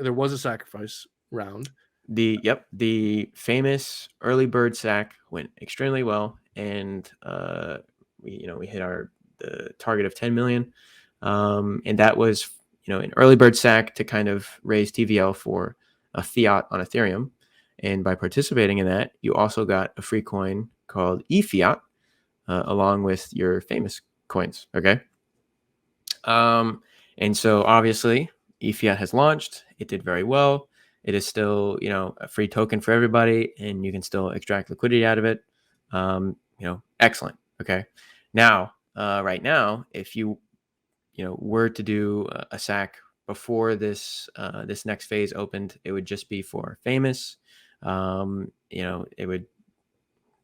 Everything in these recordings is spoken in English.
there was a sacrifice round. The famous early bird sack went extremely well, and we hit the target of 10 million, and that was an early bird sack to kind of raise TVL for a fiat on Ethereum. And by participating in that, you also got a free coin called ePhiat along with your famous coins. Okay. And so obviously ePhiat has launched. It did very well. It is still, a free token for everybody, and you can still extract liquidity out of it. Excellent. Okay. Now, right now, if you, were to do a SAC before this next phase opened, it would just be for famous. It would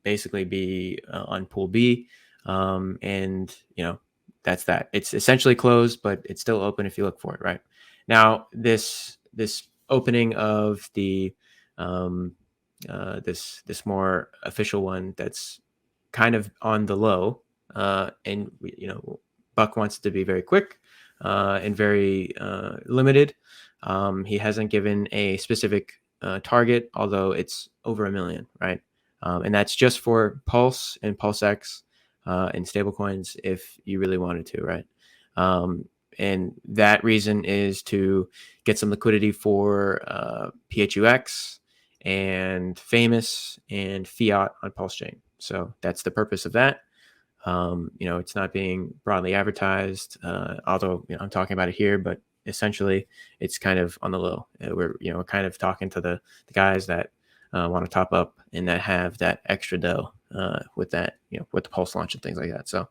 basically be on pool B, and that's that. It's essentially closed, but it's still open if you look for it. Right now, this opening of the this more official one that's kind of on the low, and Buck wants it to be very quick and very limited. He hasn't given a specific target, although it's over 1 million, right? And that's just for Pulse and PulseX and stablecoins if you really wanted to, right? And that reason is to get some liquidity for PHUX and Famous and Fiat on Pulse Chain. So that's the purpose of that. It's not being broadly advertised, although I'm talking about it here, but essentially it's kind of on the low. We're kind of talking to the guys that want to top up and that have that extra dough with that, with the Pulse launch and things like that. So.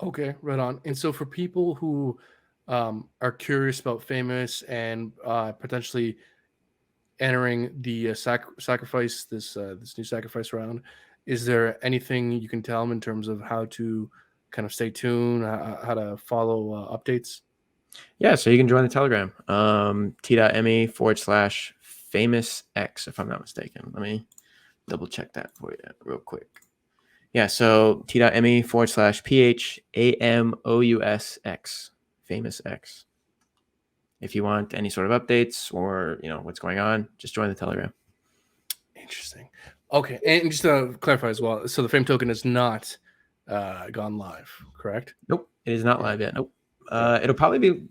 Okay, right on. And so for people who are curious about Famous and potentially entering the sacrifice, this new sacrifice round, is there anything you can tell them in terms of how to kind of stay tuned, how to follow updates? Yeah, so you can join the Telegram, t.me/famousx, if I'm not mistaken. Let me double check that for you real quick. Yeah, so t.me/PHAMOUSX, famous X. If you want any sort of updates or what's going on, just join the Telegram. Interesting. Okay, and just to clarify as well, so the Fame token is not gone live, correct? Nope, it is not live yet. Nope. It'll probably be.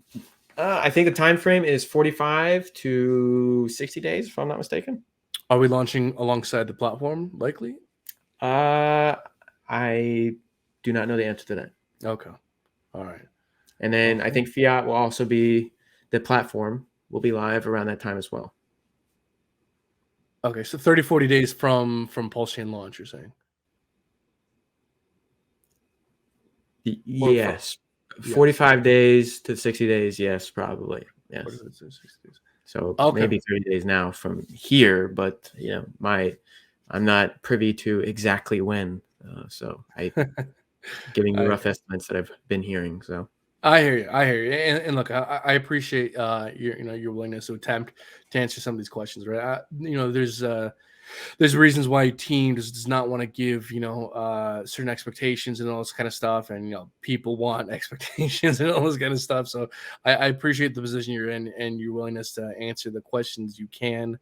I think the time frame is 45 to 60 days, if I'm not mistaken. Are we launching alongside the platform, likely? I do not know the answer to that. Okay. All right. And then I think Fiat will also be, the platform will be live around that time as well. Okay, so 30, 40 days from Pulse Chain launch, you're saying? Yes. 45 days to 60 days, yes, probably. Yes. So maybe 30 days now from here, but I'm not privy to exactly when. So I giving you rough estimates that I've been hearing. So I hear you. And look, I appreciate your willingness to attempt to answer some of these questions, right? There's reasons why team does not want to give certain expectations and all this kind of stuff, and people want expectations and all this kind of stuff. So I appreciate the position you're in and your willingness to answer the questions you can.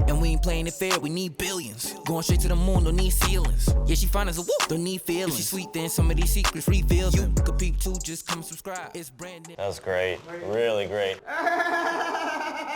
And we ain't playing it fair, we need billions. Going straight to the moon, don't need ceilings. Yeah, she fine as a whoop, don't need feelings. If she sweet, then some of these secrets reveal them. You could peep too, just come subscribe. It's Brandon. That was great, really great.